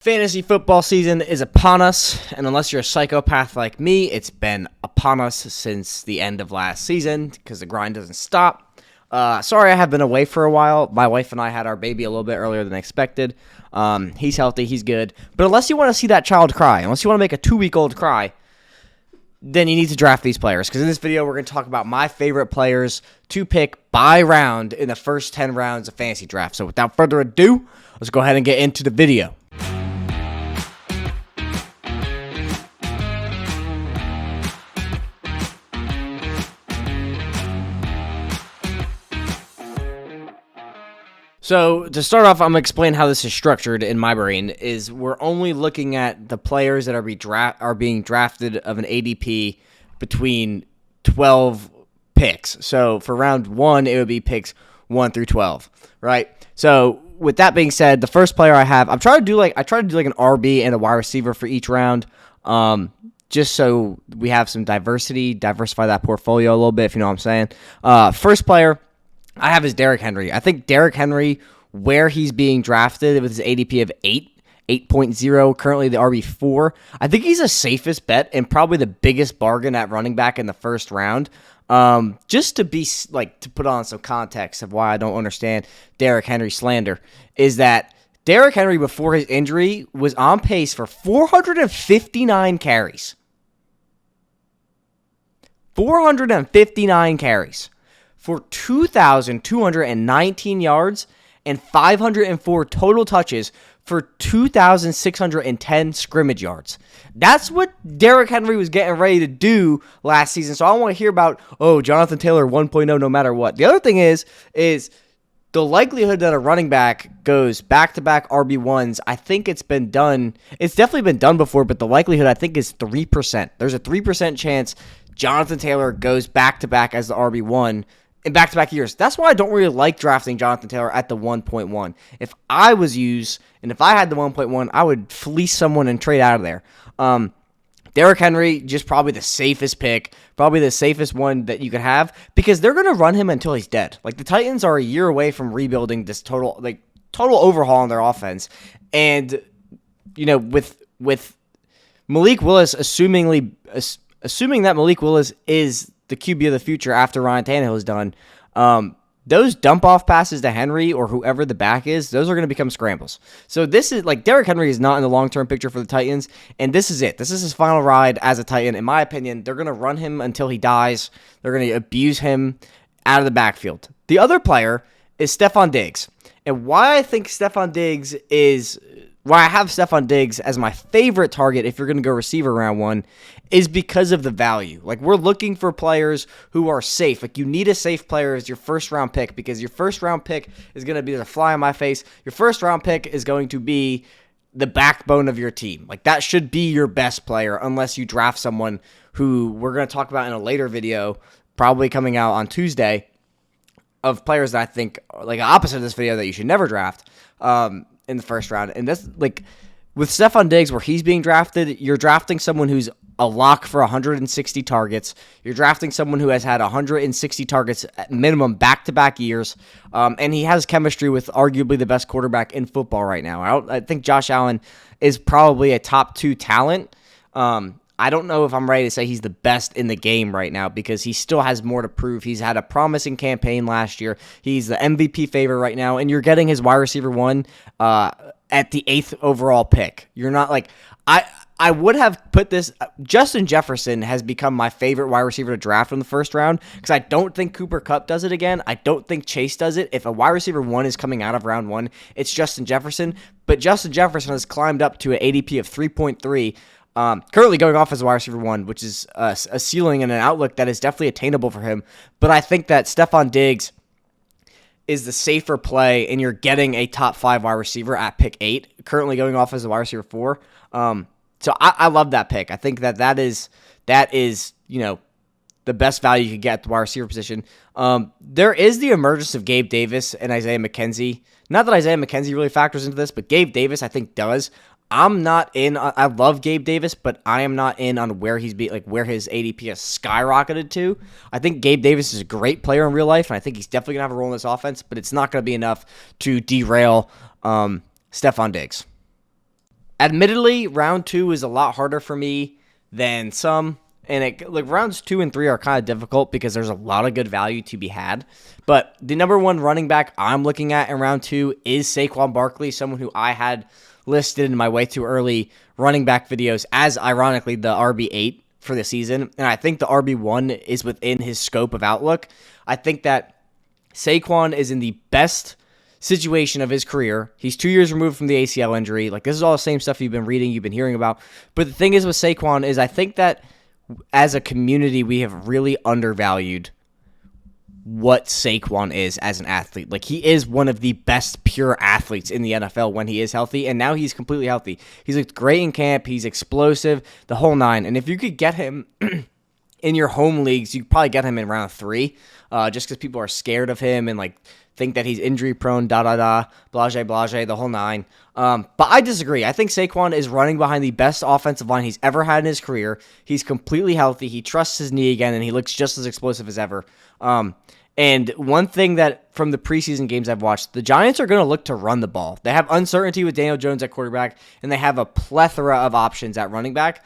Fantasy football season is upon us, and unless you're a psychopath like me, it's been upon us since the end of last season because the grind doesn't stop. Sorry I have been away for a while. My wife and I had our baby a little bit earlier than expected. He's healthy, he's good. But unless you want to see that child cry, unless you want to make a 2-week-old cry, then you need to draft these players. Because in this video, we're going to talk about my favorite players to pick by round in the first 10 rounds of fantasy draft. So without further ado, let's go ahead and get into the video. So, to start off, I'm going to explain how this is structured in my brain, is we're only looking at the players that are being drafted of an ADP between 12 picks. So, for round 1, it would be picks 1 through 12, right? So, with that being said, the first player I have, I try to do like an RB and a wide receiver for each round, just so we have some diversify that portfolio a little bit, if you know what I'm saying. First player I have is Derrick Henry. I think Derrick Henry, where he's being drafted with his ADP of 8.0, currently the RB4, I think he's the safest bet and probably the biggest bargain at running back in the first round. Just to be to put on some context of why I don't understand Derrick Henry slander, is that Derrick Henry before his injury was on pace for 459 carries. 459 carries. For 2,219 yards and 504 total touches for 2,610 scrimmage yards. That's what Derrick Henry was getting ready to do last season. So I don't want to hear about, Jonathan Taylor 1.0 no matter what. The other thing is the likelihood that a running back goes back-to-back RB1s, I think it's been done. It's definitely been done before, but the likelihood, I think, is 3%. There's a 3% chance Jonathan Taylor goes back-to-back as the RB1 in back-to-back years. That's why I don't really like drafting Jonathan Taylor at the 1.1. If I was used, and if I had the 1.1, I would fleece someone and trade out of there. Derrick Henry, just probably the safest pick, probably the safest one that you could have, because they're going to run him until he's dead. Like, the Titans are a year away from rebuilding this total overhaul on their offense. And, with Malik Willis, assuming that Malik Willis is the QB of the future after Ryan Tannehill is done, those dump-off passes to Henry or whoever the back is, those are going to become scrambles. So this is, Derrick Henry is not in the long-term picture for the Titans, and this is it. This is his final ride as a Titan. In my opinion, they're going to run him until he dies. They're going to abuse him out of the backfield. The other player is Stefon Diggs. And why I have Stefon Diggs as my favorite target if you're going to go receiver round 1 is because of the value. We're looking for players who are safe. You need a safe player as your first round pick, because your first round pick is going to be the fly in my face. Your first round pick is going to be the backbone of your team. That should be your best player unless you draft someone who we're going to talk about in a later video, probably coming out on Tuesday, of players that I think are opposite of this video that you should never draft in the first round. And that's with Stefon Diggs, where he's being drafted, you're drafting someone who's a lock for 160 targets. You're drafting someone who has had 160 targets at minimum back-to-back years, and he has chemistry with arguably the best quarterback in football right now. I think Josh Allen is probably a top 2 talent. I don't know if I'm ready to say he's the best in the game right now, because he still has more to prove. He's had a promising campaign last year. He's the MVP favorite right now, and you're getting his wide receiver 1 at the 8th overall pick. You're not I would have put this. Justin Jefferson has become my favorite wide receiver to draft in the first round, because I don't think Cooper Kupp does it again. I don't think Chase does it. If a wide receiver 1 is coming out of round 1, it's Justin Jefferson. But Justin Jefferson has climbed up to an ADP of 3.3. Currently going off as a wide receiver 1, which is a ceiling and an outlook that is definitely attainable for him. But I think that Stefon Diggs is the safer play, and you're getting a top 5 wide receiver at pick 8, currently going off as a wide receiver 4. So I love that pick. I think that is the best value you could get at the wide receiver position. There is the emergence of Gabe Davis and Isaiah McKenzie. Not that Isaiah McKenzie really factors into this, but Gabe Davis I think does. I'm not in. I love Gabe Davis, but I am not in on where where his ADP has skyrocketed to. I think Gabe Davis is a great player in real life, and I think he's definitely gonna have a role in this offense. But it's not gonna be enough to derail Stefon Diggs. Admittedly, round 2 is a lot harder for me than some. And rounds 2 and 3 are kind of difficult because there's a lot of good value to be had. But the number one running back I'm looking at in round 2 is Saquon Barkley, someone who I had listed in my way too early running back videos as, ironically, the RB8 for the season. And I think the RB1 is within his scope of outlook. I think that Saquon is in the best situation of his career. He's 2 years removed from the ACL injury. This is all the same stuff you've been reading, you've been hearing about. But the thing is with Saquon is I think that as a community, we have really undervalued what Saquon is as an athlete. He is one of the best pure athletes in the NFL when he is healthy, and now he's completely healthy. He's looked great in camp. He's explosive, the whole nine. And if you could get him in your home leagues, you could probably get him in round 3, just because people are scared of him and think that he's injury prone, blase, the whole nine. But I disagree. I think Saquon is running behind the best offensive line he's ever had in his career. He's completely healthy. He trusts his knee again, and he looks just as explosive as ever. And one thing that from the preseason games I've watched, the Giants are going to look to run the ball. They have uncertainty with Daniel Jones at quarterback, and they have a plethora of options at running back,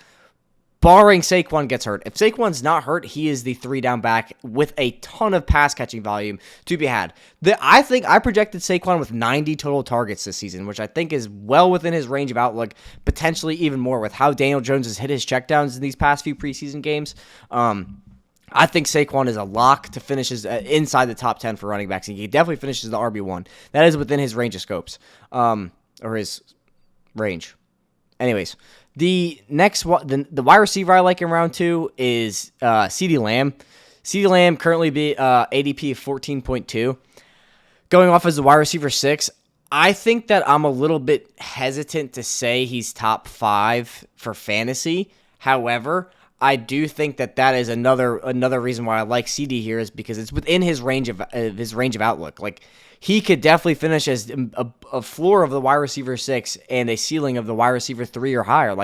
barring Saquon gets hurt. If Saquon's not hurt, he is the 3-down back with a ton of pass-catching volume to be had. I think I projected Saquon with 90 total targets this season, which I think is well within his range of outlook, potentially even more with how Daniel Jones has hit his checkdowns in these past few preseason games. I think Saquon is a lock to finish inside the top 10 for running backs. He definitely finishes the RB1. That is within his range of scopes, or his range. Anyways, the next one, the wide receiver I like in round 2 is CeeDee Lamb. CeeDee Lamb currently be ADP of 14.2. Going off as the wide receiver 6, I think that I'm a little bit hesitant to say he's top 5 for fantasy. However, I do think that is another reason why I like CD here is because it's within his range of outlook. He could definitely finish as a floor of the wide receiver 6 and a ceiling of the wide receiver 3 or higher.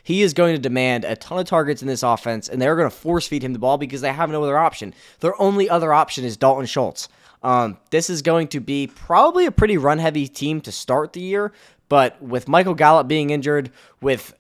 He is going to demand a ton of targets in this offense, and they're going to force feed him the ball because they have no other option. Their only other option is Dalton Schultz. This is going to be probably a pretty run-heavy team to start the year, but with Michael Gallup being injured, with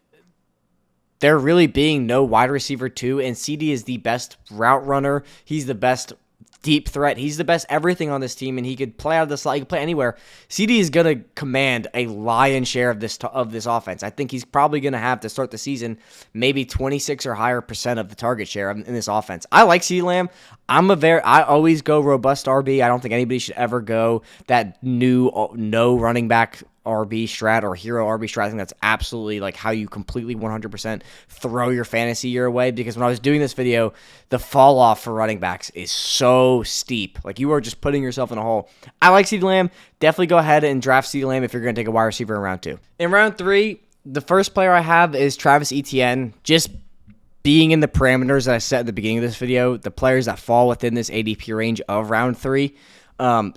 there really being no wide receiver 2, and CD is the best route runner. He's the best deep threat. He's the best everything on this team, and he could play out of the slot. He could play anywhere. CD is going to command a lion's share of this offense. I think he's probably going to have to start the season maybe 26 or higher % of the target share in this offense. I like CeeDee Lamb. I always go robust RB. I don't think anybody should ever go that no running back RB strat or hero RB strat. I think that's absolutely how you completely 100% throw your fantasy year away, because when I was doing this video, the fall off for running backs is so steep. You are just putting yourself in a hole. I like CeeDee Lamb. Definitely go ahead and draft CeeDee Lamb if you're going to take a wide receiver in round 2. In round 3, the first player I have is Travis Etienne. Just being in the parameters that I set at the beginning of this video, the players that fall within this ADP range of round 3.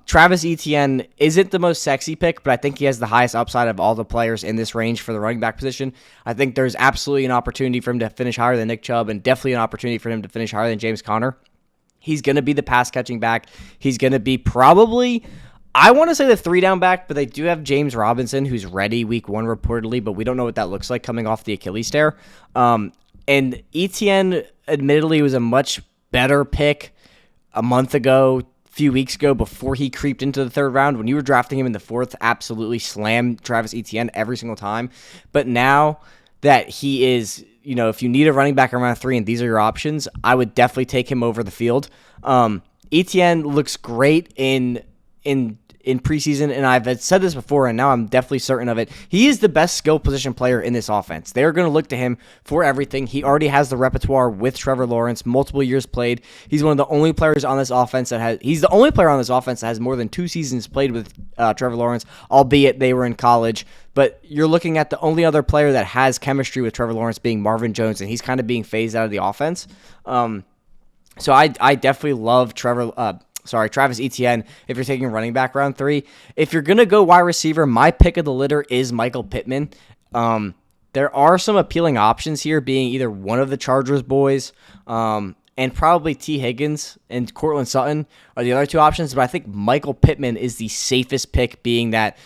Travis Etienne isn't the most sexy pick, but I think he has the highest upside of all the players in this range for the running back position. I think there's absolutely an opportunity for him to finish higher than Nick Chubb, and definitely an opportunity for him to finish higher than James Conner. He's going to be the pass-catching back. He's going to be probably, I want to say the 3-down back, but they do have James Robinson, who's ready week 1 reportedly, but we don't know what that looks like coming off the Achilles tear. And Etienne, admittedly, was a much better pick a month ago, few weeks ago, before he creeped into the 3rd round. When you were drafting him in the 4th, absolutely slam Travis Etienne every single time. But now that he is, if you need a running back around 3 and these are your options, I would definitely take him over the field. Etienne looks great in preseason, and I've said this before, and now I'm definitely certain of it. He is the best skill position player in this offense. They're going to look to him for everything. He already has the repertoire with Trevor Lawrence, multiple years played. He's one of the only players on this offense he's the only player on this offense that has more than 2 seasons played with Trevor Lawrence, albeit they were in college. But you're looking at the only other player that has chemistry with Trevor Lawrence being Marvin Jones, and he's kind of being phased out of the offense. So I definitely love Travis Etienne if you're taking running back round 3. If you're going to go wide receiver, my pick of the litter is Michael Pittman. There are some appealing options here, being either one of the Chargers boys and probably T. Higgins and Courtland Sutton are the other 2 options, but I think Michael Pittman is the safest pick, being that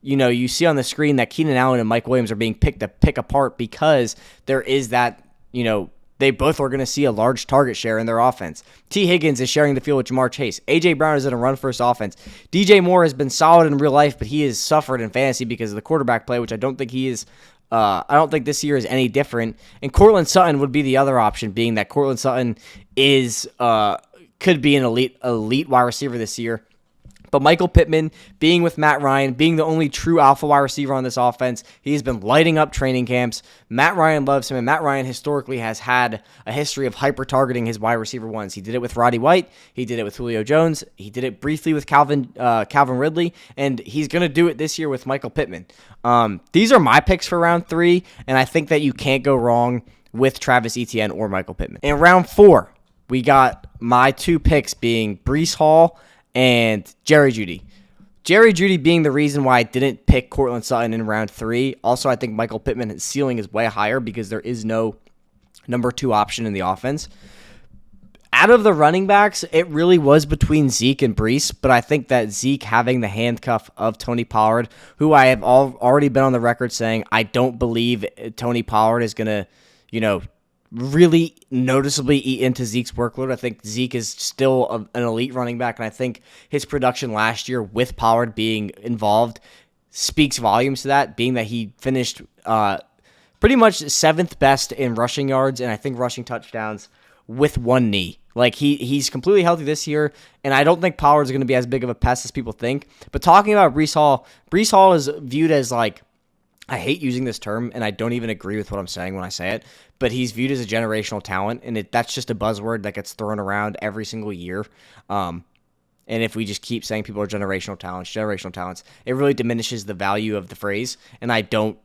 you see on the screen that Keenan Allen and Mike Williams are being picked apart because there is that, they both are going to see a large target share in their offense. T. Higgins is sharing the field with Jamar Chase. A.J. Brown is in a run-first offense. DJ Moore has been solid in real life, but he has suffered in fantasy because of the quarterback play, which I don't think he is. I don't think this year is any different. And Courtland Sutton would be the other option, being that Courtland Sutton could be an elite wide receiver this year. But Michael Pittman, being with Matt Ryan, being the only true alpha wide receiver on this offense, he's been lighting up training camps. Matt Ryan loves him, and Matt Ryan historically has had a history of hyper-targeting his wide receiver ones. He did it with Roddy White. He did it with Julio Jones. He did it briefly with Calvin Ridley, and he's going to do it this year with Michael Pittman. These are my picks for round 3, and I think that you can't go wrong with Travis Etienne or Michael Pittman. In round 4, we got my 2 picks being Breece Hall and Jerry Jeudy. Jerry Jeudy being the reason why I didn't pick Courtland Sutton in round 3. Also, I think Michael Pittman's ceiling is way higher because there is no number 2 option in the offense. Out of the running backs, it really was between Zeke and Breece, but I think that Zeke having the handcuff of Tony Pollard, who I have already been on the record saying I don't believe Tony Pollard is going to, really noticeably eat into Zeke's workload. I think Zeke is still an elite running back, and I think his production last year with Pollard being involved speaks volumes to that, being that he finished pretty much 7th best in rushing yards and I think rushing touchdowns with one knee. Like, he's completely healthy this year, and I don't think Pollard's going to be as big of a pest as people think. But talking about Breece Hall is viewed as, like, I hate using this term, and I don't even agree with what I'm saying when I say it, but he's viewed as a generational talent, and that's just a buzzword that gets thrown around every single year. And if we just keep saying people are generational talents, it really diminishes the value of the phrase, and I don't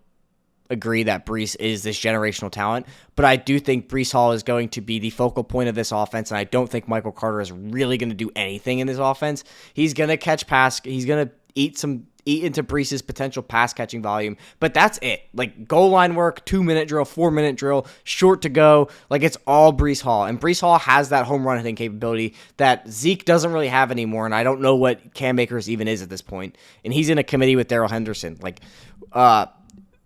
agree that Breece is this generational talent, but I do think Breece Hall is going to be the focal point of this offense, and I don't think Michael Carter is really going to do anything in this offense. He's going to catch pass. He's going to eat into Breece's potential pass-catching volume, but that's it. Like, goal line work, 2-minute drill, 4-minute drill, short to go. Like, it's all Breece Hall, and Breece Hall has that home run hitting capability that Zeke doesn't really have anymore, and I don't know what Cam Akers even is at this point, and he's in a committee with Darrell Henderson. Like,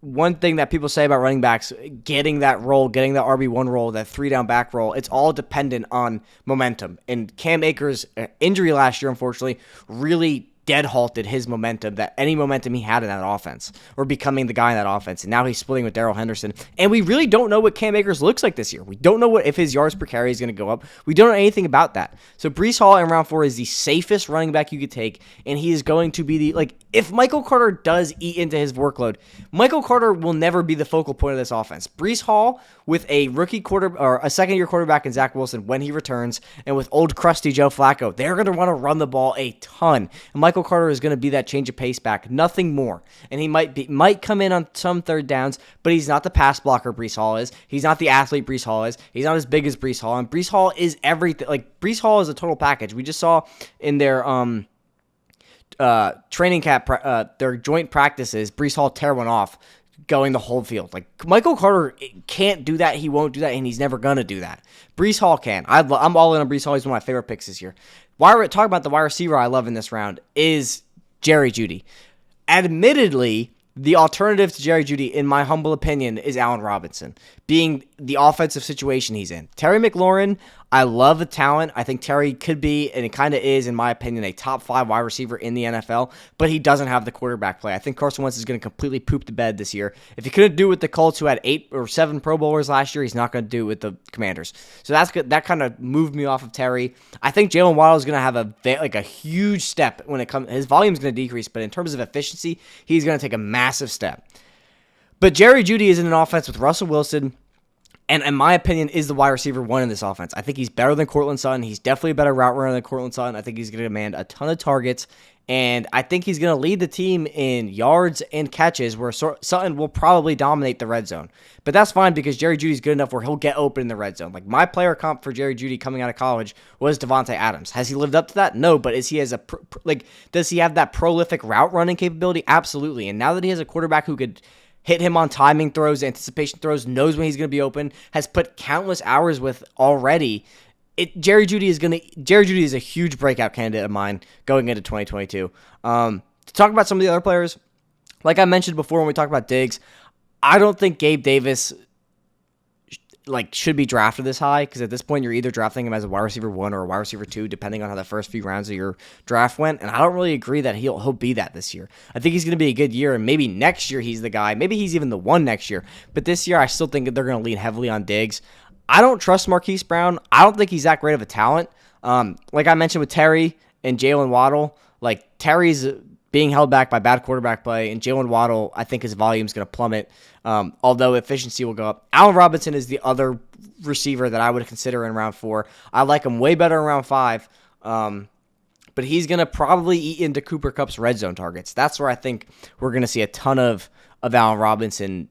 one thing that people say about running backs, getting that role, getting the RB1 role, that 3-down back role, it's all dependent on momentum, and Cam Akers' injury last year, unfortunately, really dead halted his momentum, that any momentum he had in that offense, or becoming the guy in that offense. And now he's splitting with Darrell Henderson. And we really don't know what Cam Akers looks like this year. We don't know if his yards per carry is going to go up. We don't know anything about that. So Breece Hall in round 4 is the safest running back you could take, and he is going to be if Michael Carter does eat into his workload, Michael Carter will never be the focal point of this offense. Breece Hall with a a second-year quarterback in Zach Wilson when he returns, and with old crusty Joe Flacco, they're going to want to run the ball a ton. And Michael Carter is going to be that change of pace back, nothing more. And he might come in on some third downs, but he's not the pass blocker Breece Hall is. He's not the athlete Breece Hall is. He's not as big as Breece Hall. And Breece Hall is everything. Like, Breece Hall is a total package. We just saw in their training camp, their joint practices, Breece Hall tear one off, going the whole field. Like, Michael Carter can't do that. He won't do that, and he's never going to do that. Breece Hall can. I'm all in on Breece Hall. He's one of my favorite picks this year. Why we're talking about the wide receiver I love in this round is Jerry Jeudy. Admittedly, the alternative to Jerry Jeudy, in my humble opinion, is Allen Robinson, being the offensive situation he's in. Terry McLaurin, I love the talent. I think Terry could be, and it kind of is, in my opinion, a top 5 wide receiver in the NFL, but he doesn't have the quarterback play. I think Carson Wentz is going to completely poop the bed this year. If he couldn't do it with the Colts, who had 8 or 7 Pro Bowlers last year, he's not going to do it with the Commanders. So that's good. That kind of moved me off of Terry. I think Jalen Waddle is going to have a huge step when it comes. His volume is going to decrease, but in terms of efficiency, he's going to take a massive step. But Jerry Jeudy is in an offense with Russell Wilson, and in my opinion, is the wide receiver 1 in this offense. I think he's better than Courtland Sutton. He's definitely a better route runner than Courtland Sutton. I think he's going to demand a ton of targets, and I think he's going to lead the team in yards and catches, where Sutton will probably dominate the red zone. But that's fine, because Jerry Jeudy's good enough where he'll get open in the red zone. Like, my player comp for Jerry Jeudy coming out of college was Devontae Adams. Has he lived up to that? No, but does he have that prolific route running capability? Absolutely. And now that he has a quarterback who could hit him on timing throws, anticipation throws, knows when he's going to be open, has put countless hours with already, Jerry Jeudy is a huge breakout candidate of mine going into 2022. To talk about some of the other players, Like I mentioned before when we talked about Diggs, I don't think Gabe Davis should be drafted this high, because at this point you're either drafting him as a wide receiver 1 or a wide receiver 2, depending on how the first few rounds of your draft went. And I don't really agree that he'll be that this year. I think he's going to be a good year, and maybe next year he's the guy. Maybe he's even the one next year. But this year I still think that they're going to lean heavily on Diggs. I don't trust Marquise Brown. I don't think he's that great of a talent. Like I mentioned with Terry and Jalen Waddle, like Terry's being held back by bad quarterback play, and Jalen Waddle, I think his volume is going to plummet, although efficiency will go up. Allen Robinson is the other receiver that I would consider in round 4. I like him way better in round 5, but he's going to probably eat into Cooper Kupp's red zone targets. That's where I think we're going to see a ton of Allen Robinson,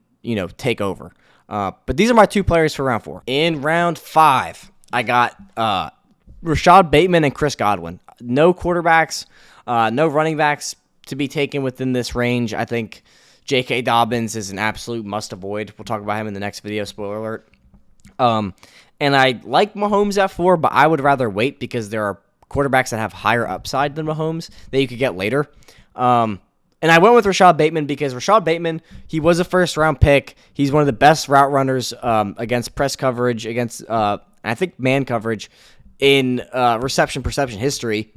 take over. But these are my 2 players for round 4. In round 5, I got Rashod Bateman and Chris Godwin. No quarterbacks, no running backs to be taken within this range. I think J.K. Dobbins is an absolute must avoid. We'll talk about him in the next video, spoiler alert. And I like Mahomes at 4, but I would rather wait because there are quarterbacks that have higher upside than Mahomes that you could get later. And I went with Rashod Bateman because Rashod Bateman, he was a first-round pick. He's one of the best route runners against press coverage, against, I think, man coverage in reception perception history.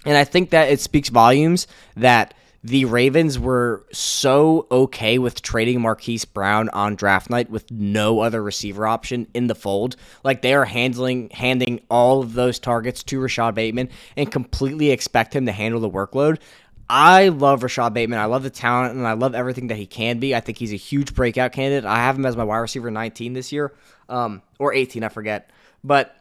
And I think that it speaks volumes that the Ravens were so okay with trading Marquise Brown on draft night with no other receiver option in the fold. Like, they are handing all of those targets to Rashod Bateman and completely expect him to handle the workload. I love Rashod Bateman. I love the talent, and I love everything that he can be. I think he's a huge breakout candidate. I have him as my wide receiver 19 this year, or 18, I forget. But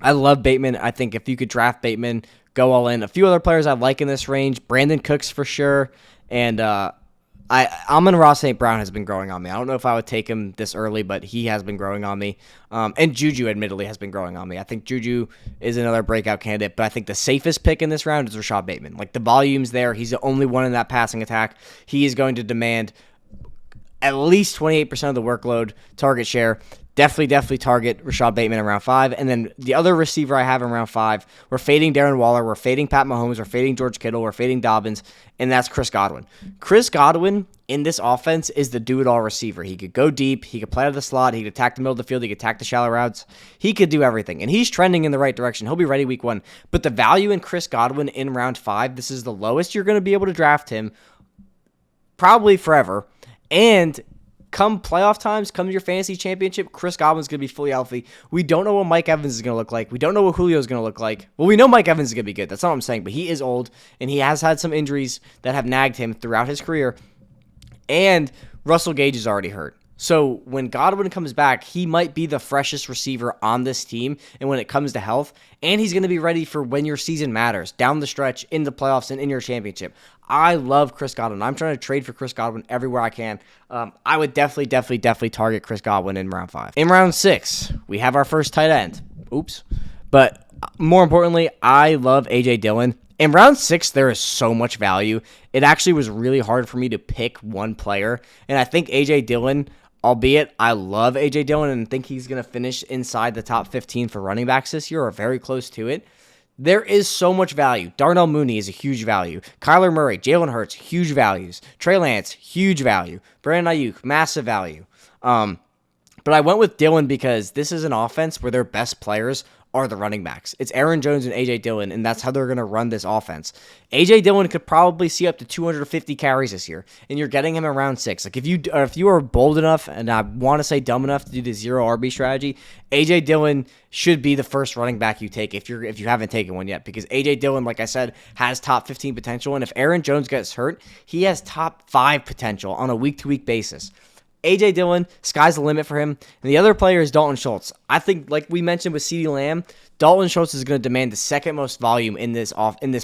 I love Bateman. I think if you could draft Bateman, go all in. A few other players I like in this range, Brandon Cooks for sure, and Amon-Ra St. Brown has been growing on me. I don't know if I would take him this early, but he has been growing on me. And Juju, admittedly, has been growing on me. I think Juju is another breakout candidate, but I think the safest pick in this round is Rashod Bateman. Like, the volume's there. He's the only one in that passing attack. He is going to demand at least 28% of the workload, target share. Definitely target Rashod Bateman in round 5. And then the other receiver I have in round 5, we're fading Darren Waller, we're fading Pat Mahomes, we're fading George Kittle, we're fading Dobbins, and that's Chris Godwin. Chris Godwin in this offense is the do-it-all receiver. He could go deep, he could play out of the slot, he could attack the middle of the field, he could attack the shallow routes. He could do everything, and he's trending in the right direction. He'll be ready week 1. But the value in Chris Godwin in round 5, this is the lowest you're going to be able to draft him probably forever. And come playoff times, come to your fantasy championship, Chris Godwin's going to be fully healthy. We don't know what Mike Evans is going to look like. We don't know what Julio's going to look like. Well, we know Mike Evans is going to be good. That's not what I'm saying, but he is old, and he has had some injuries that have nagged him throughout his career. And Russell Gage is already hurt. So when Godwin comes back, he might be the freshest receiver on this team, and when it comes to health, and he's going to be ready for when your season matters, down the stretch, in the playoffs, and in your championship. I love Chris Godwin. I'm trying to trade for Chris Godwin everywhere I can. I would definitely target Chris Godwin in round 5. In round 6, we have our first tight end. Oops. But more importantly, I love A.J. Dillon. In round 6, there is so much value. It actually was really hard for me to pick one player, and I think A.J. Dillon, albeit I love A.J. Dillon and think he's going to finish inside the top 15 for running backs this year or very close to it, there is so much value. Darnell Mooney is a huge value. Kyler Murray, Jalen Hurts, huge values. Trey Lance, huge value. Brandon Ayuk, massive value. But I went with Dillon because this is an offense where their best players are the running backs. It's Aaron Jones and A.J. Dillon, and that's how they're going to run this offense. A.J. Dillon could probably see up to 250 carries this year, and you're getting him in round 6. Like, if you are bold enough, and I want to say dumb enough to do the zero RB strategy, A.J. Dillon should be the first running back you take if you haven't taken one yet, because A.J. Dillon, like I said, has top 15 potential, and if Aaron Jones gets hurt, he has top 5 potential on a week-to-week basis. A.J. Dillon, sky's the limit for him. And the other player is Dalton Schultz. I think, like we mentioned with CeeDee Lamb, Dalton Schultz is going to demand the second most volume in this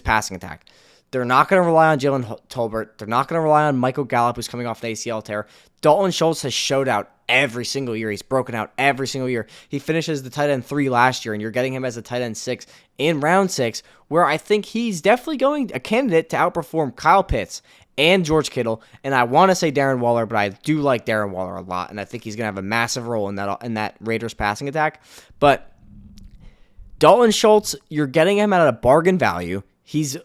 passing attack. They're not going to rely on Jalen Tolbert. They're not going to rely on Michael Gallup, who's coming off an ACL tear. Dalton Schultz has showed out every single year. He's broken out every single year. He finishes the tight end 3 last year, and you're getting him as a tight end 6 in round 6, where I think he's definitely a candidate to outperform Kyle Pitts and George Kittle, and I want to say Darren Waller, but I do like Darren Waller a lot, and I think he's going to have a massive role in that Raiders passing attack. But Dalton Schultz, you're getting him at a bargain value. He's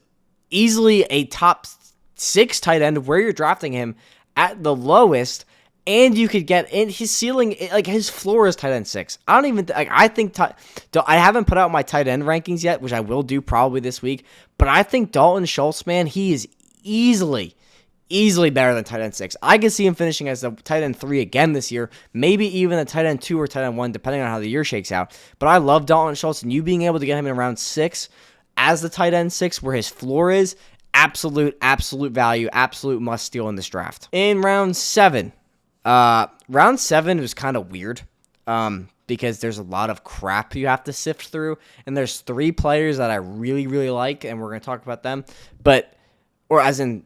easily a top 6 tight end where you're drafting him. at the lowest, and you could get in his ceiling, like his floor is tight end 6. I don't even I haven't put out my tight end rankings yet, which I will do probably this week, but I think Dalton Schultz, man, he is easily better than tight end 6. I can see him finishing as the tight end 3 again this year, maybe even a tight end 2 or tight end 1, depending on how the year shakes out. But I love Dalton Schultz, and you being able to get him in round 6 as the tight end 6, where his floor is, absolute value, absolute must steal in this draft. In round 7, round 7 was kind of weird, because there's a lot of crap you have to sift through, and there's 3 players that I really, really like, and we're going to talk about them, or as in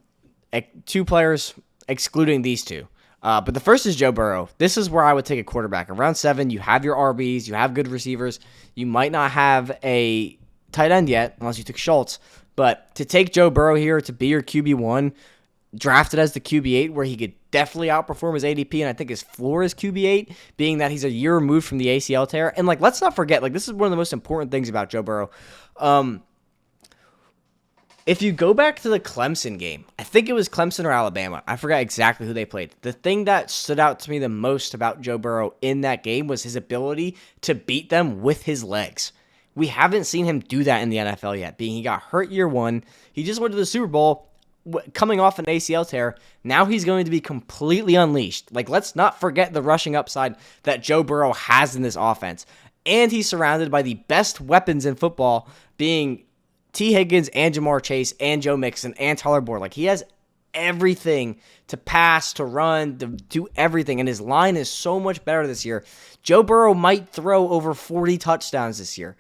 2 players excluding these 2. But the first is Joe Burrow. This is where I would take a quarterback. In round 7, you have your RBs, you have good receivers, you might not have a tight end yet, unless you took Schultz, but to take Joe Burrow here to be your QB1, drafted as the QB8, where he could definitely outperform his ADP, and I think his floor is QB8, being that he's a year removed from the ACL tear. And let's not forget, this is one of the most important things about Joe Burrow. If you go back to the Clemson game, I think it was Clemson or Alabama. I forgot exactly who they played. The thing that stood out to me the most about Joe Burrow in that game was his ability to beat them with his legs. We haven't seen him do that in the NFL yet, being he got hurt year 1. He just went to the Super Bowl coming off an ACL tear. Now he's going to be completely unleashed. Let's not forget the rushing upside that Joe Burrow has in this offense. And he's surrounded by the best weapons in football, being T. Higgins and Jamar Chase and Joe Mixon and Tyler Boyd. He has everything to pass, to run, to do everything. And his line is so much better this year. Joe Burrow might throw over 40 touchdowns this year.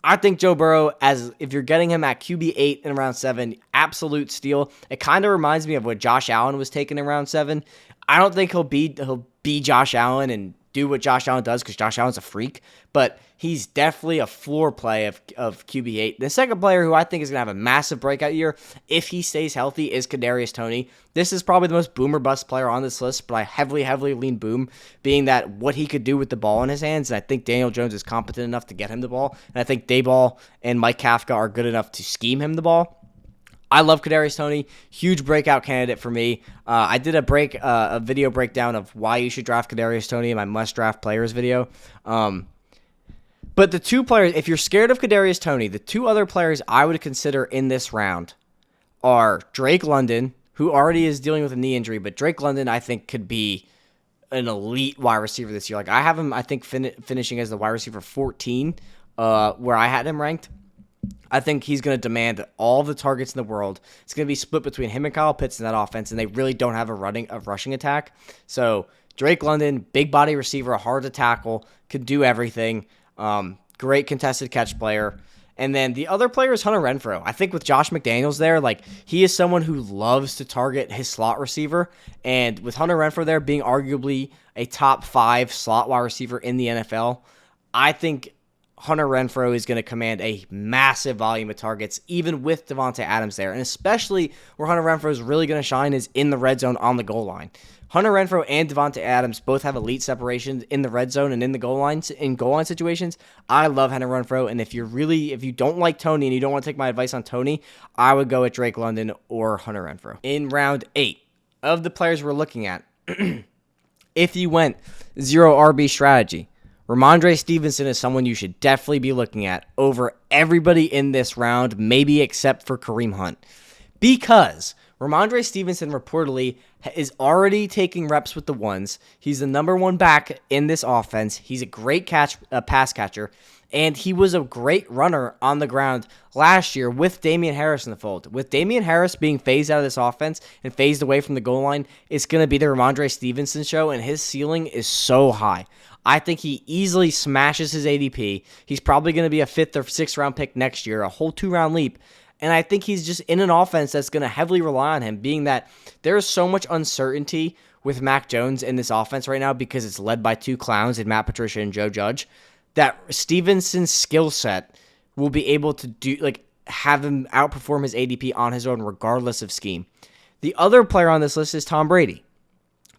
I think Joe Burrow, if you're getting him at QB8 in round 7, absolute steal. It kind of reminds me of what Josh Allen was taken in round 7. I don't think he'll be Josh Allen and do what Josh Allen does, because Josh Allen's a freak, but he's definitely a floor play of QB8. The second player who I think is going to have a massive breakout year, if he stays healthy, is Kadarius Toney. This is probably the most boom or bust player on this list, but I heavily lean boom, being that what he could do with the ball in his hands, and I think Daniel Jones is competent enough to get him the ball, and I think Dayball and Mike Kafka are good enough to scheme him the ball. I love Kadarius Toney, huge breakout candidate for me. I did a video breakdown of why you should draft Kadarius Toney in my must draft players video. But the 2 players, if you're scared of Kadarius Toney, the 2 other players I would consider in this round are Drake London, who already is dealing with a knee injury, but Drake London I think could be an elite wide receiver this year. I have him, I think, finishing as the wide receiver 14, where I had him ranked. I think he's going to demand all the targets in the world. It's going to be split between him and Kyle Pitts in that offense, and they really don't have a rushing attack. So Drake London, big body receiver, hard to tackle, could do everything. Great contested catch player. And then the other player is Hunter Renfrow. I think with Josh McDaniels there, he is someone who loves to target his slot receiver. And with Hunter Renfrow there being arguably a top 5 slot wide receiver in the NFL, I think Hunter Renfrow is going to command a massive volume of targets, even with Devontae Adams there. And especially where Hunter Renfrow is really going to shine is in the red zone on the goal line. Hunter Renfrow and Devontae Adams both have elite separation in the red zone and in the goal line situations. I love Hunter Renfrow, and if you don't like Toney and you don't want to take my advice on Toney, I would go with Drake London or Hunter Renfrow. In round 8 of the players we're looking at, if you went 0 RB strategy, Ramondre Stevenson is someone you should definitely be looking at over everybody in this round, maybe except for Kareem Hunt. Because Ramondre Stevenson reportedly is already taking reps with the ones. He's the number 1 back in this offense. He's a great pass catcher, and he was a great runner on the ground last year with Damien Harris in the fold. With Damien Harris being phased out of this offense and phased away from the goal line, it's going to be the Ramondre Stevenson show, and his ceiling is so high. I think he easily smashes his ADP. He's probably going to be a 5th or 6th round pick next year, a whole 2-round leap. And I think he's just in an offense that's going to heavily rely on him, being that there is so much uncertainty with Mac Jones in this offense right now because it's led by 2 clowns in Matt Patricia and Joe Judge, that Stevenson's skill set will be able to have him outperform his ADP on his own regardless of scheme. The other player on this list is Tom Brady,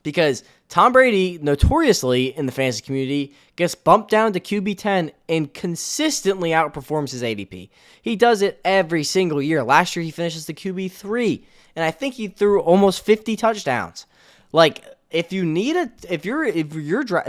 because Tom Brady, notoriously in the fantasy community, gets bumped down to QB10 and consistently outperforms his ADP. He does it every single year. Last year, he finishes the QB3, and I think he threw almost 50 touchdowns. Like, if you're this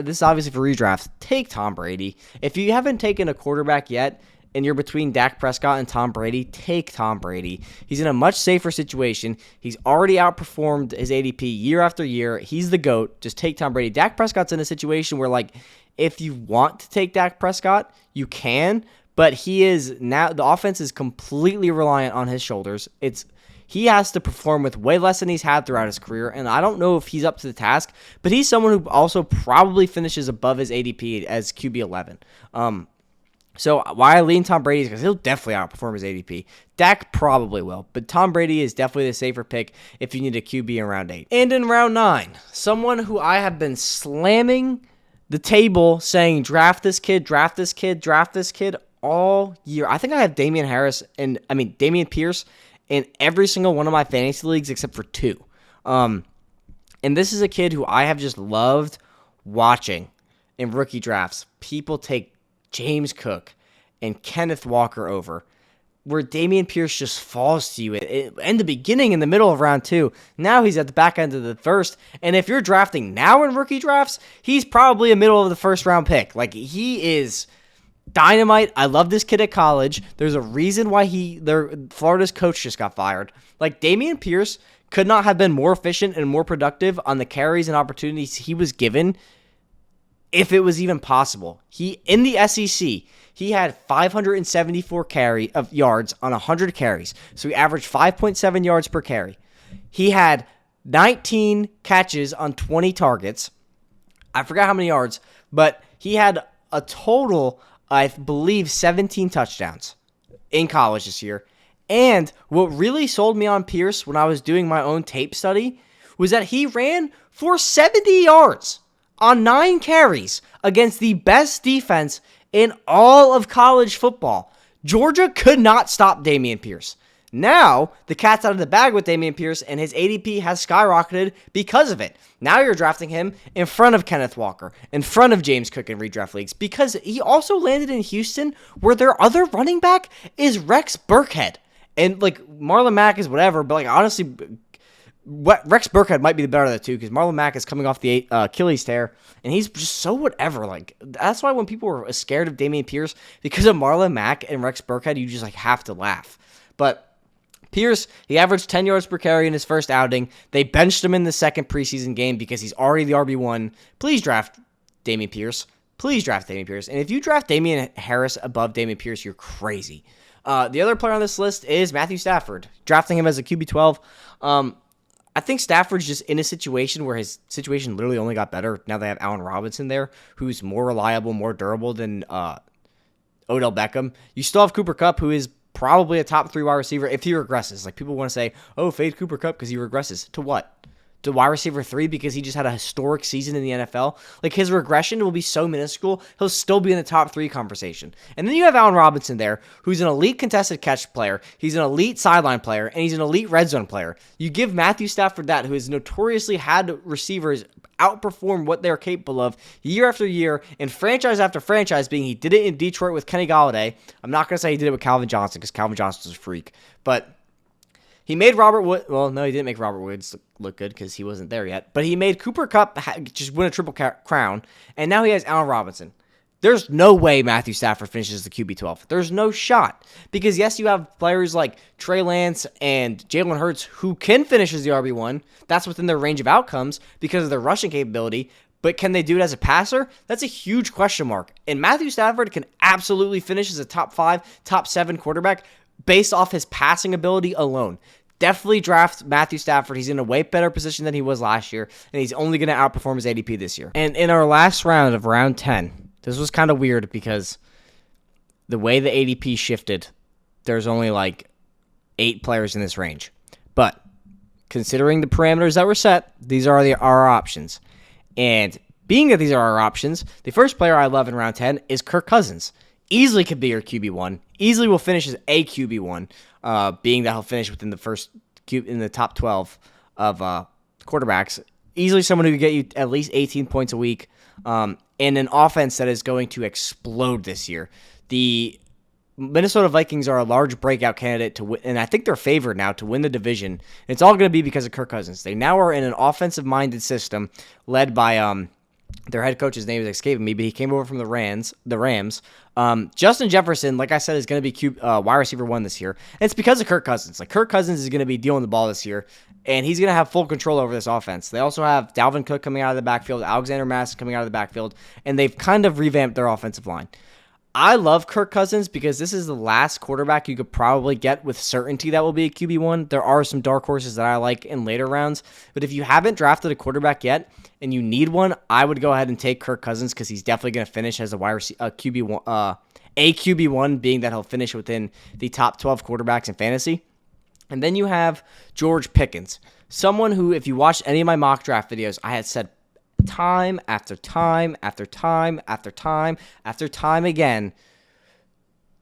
is obviously for redrafts, take Tom Brady. If you haven't taken a quarterback yet, and you're between Dak Prescott and Tom Brady, take Tom Brady. He's in a much safer situation. He's already outperformed his ADP year after year. He's the GOAT. Just take Tom Brady. Dak Prescott's in a situation where, like, if you want to take Dak Prescott, you can, but he is now, the offense is completely reliant on his shoulders. He has to perform with way less than he's had throughout his career, and I don't know if he's up to the task, but he's someone who also probably finishes above his ADP as QB 11. So why I lean Tom Brady is because he'll definitely outperform his ADP. Dak probably will, but Tom Brady is definitely the safer pick if you need a QB in round 8. And in round 9, someone who I have been slamming the table saying draft this kid all year. I think I have Damien Pierce in every single one of my fantasy leagues except for 2. And this is a kid who I have just loved watching in rookie drafts. People take James Cook and Kenneth Walker over, where Damien Pierce just falls to you in the beginning, in the middle of round 2. Now he's at the back end of the first, and if you're drafting now in rookie drafts, he's probably a middle of the first round pick. Like, he is dynamite. I love this kid at college. There's a reason why Florida's coach just got fired. Like, Damien Pierce could not have been more efficient and more productive on the carries and opportunities he was given if it was even possible. In the SEC, he had 574 yards on 100 carries. So he averaged 5.7 yards per carry. He had 19 catches on 20 targets. I forgot how many yards, but he had a total, I believe, 17 touchdowns in college this year. And what really sold me on Pierce when I was doing my own tape study was that he ran for 70 yards on 9 carries against the best defense in all of college football. Georgia could not stop Damien Pierce. Now, the cat's out of the bag with Damien Pierce, and his ADP has skyrocketed because of it. Now you're drafting him in front of Kenneth Walker, in front of James Cook in redraft leagues, because he also landed in Houston, where their other running back is Rex Burkhead. And, like, Marlon Mack is whatever, but, like, honestly, Rex Burkhead might be the better of the two, because Marlon Mack is coming off the Achilles tear, and he's just so whatever. Like, that's why when people were scared of Damien Pierce, because of Marlon Mack and Rex Burkhead, you just, like, have to laugh. But Pierce, he averaged 10 yards per carry in his first outing. They benched him in the second preseason game because he's already the RB1. Please draft Damien Pierce. And if you draft Damian Harris above Damien Pierce, you're crazy. The other player on this list is Matthew Stafford. Drafting him as a QB12. I think Stafford's just in a situation where his situation literally only got better. Now they have Allen Robinson there, who's more reliable, more durable than Odell Beckham. You still have Cooper Kupp, who is probably a top 3 wide receiver if he regresses. Like, people want to say, oh, fade Cooper Kupp because he regresses. To what? To wide receiver 3 because he just had a historic season in the NFL. Like, his regression will be so minuscule, he'll still be in the top 3 conversation. And then you have Allen Robinson there, who's an elite contested catch player. He's an elite sideline player, and he's an elite red zone player. You give Matthew Stafford that, who has notoriously had receivers outperform what they're capable of year after year, and franchise after franchise, being he did it in Detroit with Kenny Golladay. I'm not going to say he did it with Calvin Johnson, because Calvin Johnson's a freak. But he made Robert Woods, well, no, he didn't make Robert Woods look good because he wasn't there yet, but he made Cooper Kupp just win a triple crown, and now he has Allen Robinson. There's no way Matthew Stafford finishes the QB12. There's no shot. Because, yes, you have players like Trey Lance and Jalen Hurts who can finish as the RB1. That's within their range of outcomes because of their rushing capability. But can they do it as a passer? That's a huge question mark. And Matthew Stafford can absolutely finish as a top 5, top 7 quarterback based off his passing ability alone. Definitely draft Matthew Stafford. He's in a way better position than he was last year, and he's only going to outperform his ADP this year. And in our last round of round 10, this was kind of weird because the way the ADP shifted, there's only like 8 players in this range. But considering the parameters that were set, these are our options. And being that these are our options, the first player I love in round 10 is Kirk Cousins. Easily could be your QB1. Easily will finish as a QB1, being that he'll finish within the first in the top 12 of quarterbacks. Easily someone who could get you at least 18 points a week. In an offense that is going to explode this year. The Minnesota Vikings are a large breakout candidate to win, and I think they're favored now to win the division. And it's all going to be because of Kirk Cousins. They now are in an offensive-minded system led by their head coach's name is escaping me, but he came over from the Rams. Justin Jefferson, like I said, is going to be wide receiver 1 this year. And it's because of Kirk Cousins. Like, Kirk Cousins is going to be dealing the ball this year, and he's going to have full control over this offense. They also have Dalvin Cook coming out of the backfield, Alexander Mass coming out of the backfield, and they've kind of revamped their offensive line. I love Kirk Cousins because this is the last quarterback you could probably get with certainty that will be a QB1. There are some dark horses that I like in later rounds, but if you haven't drafted a quarterback yet and you need one, I would go ahead and take Kirk Cousins because he's definitely going to finish as a QB1, being that he'll finish within the top 12 quarterbacks in fantasy. And then you have George Pickens, someone who, if you watched any of my mock draft videos, I had said time after time after time after time after time again,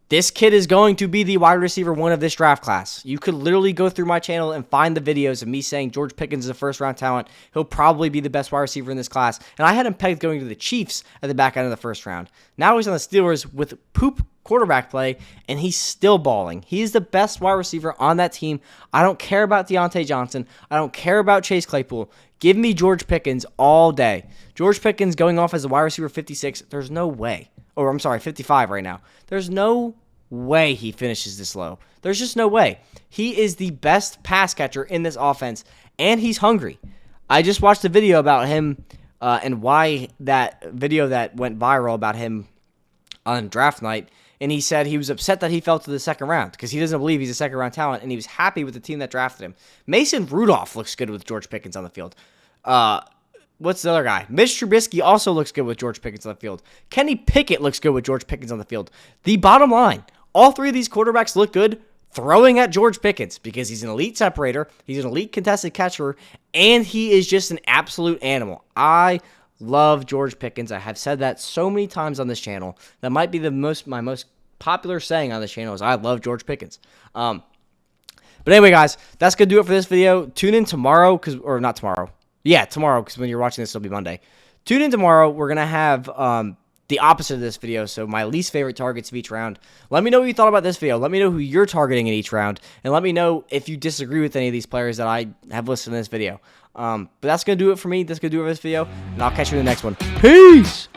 this kid is going to be the wide receiver 1 of this draft class. You could literally go through my channel and find the videos of me saying George Pickens is a first-round talent. He'll probably be the best wide receiver in this class. And I had him pegged going to the Chiefs at the back end of the first round. Now he's on the Steelers with poop quarterback play, and he's still balling. He's the best wide receiver on that team. I don't care about Deontay Johnson. I don't care about Chase Claypool. Give me George Pickens all day. George Pickens going off as a wide receiver 56, there's no way. Or I'm sorry, 55 right now. There's no way he finishes this low. There's just no way. He is the best pass catcher in this offense, and he's hungry. I just watched a video about him and why that video that went viral about him on draft night, and he said he was upset that he fell to the second round because he doesn't believe he's a second-round talent, and he was happy with the team that drafted him. Mason Rudolph looks good with George Pickens on the field. What's the other guy? Mitch Trubisky also looks good with George Pickens on the field. Kenny Pickett looks good with George Pickens on the field. The bottom line, all 3 of these quarterbacks look good throwing at George Pickens because he's an elite separator, he's an elite contested catcher, and he is just an absolute animal. I love George Pickens. I have said that so many times on this channel. That might be my most popular saying on this channel is I love George Pickens. But anyway, guys, that's going to do it for this video. Tune in tomorrow, or not tomorrow. Yeah, tomorrow, because when you're watching this, it'll be Monday. Tune in tomorrow. We're going to have the opposite of this video, so my least favorite targets of each round. Let me know what you thought about this video. Let me know who you're targeting in each round, and let me know if you disagree with any of these players that I have listed in this video. But that's going to do it for me. That's going to do it for this video, and I'll catch you in the next one. Peace!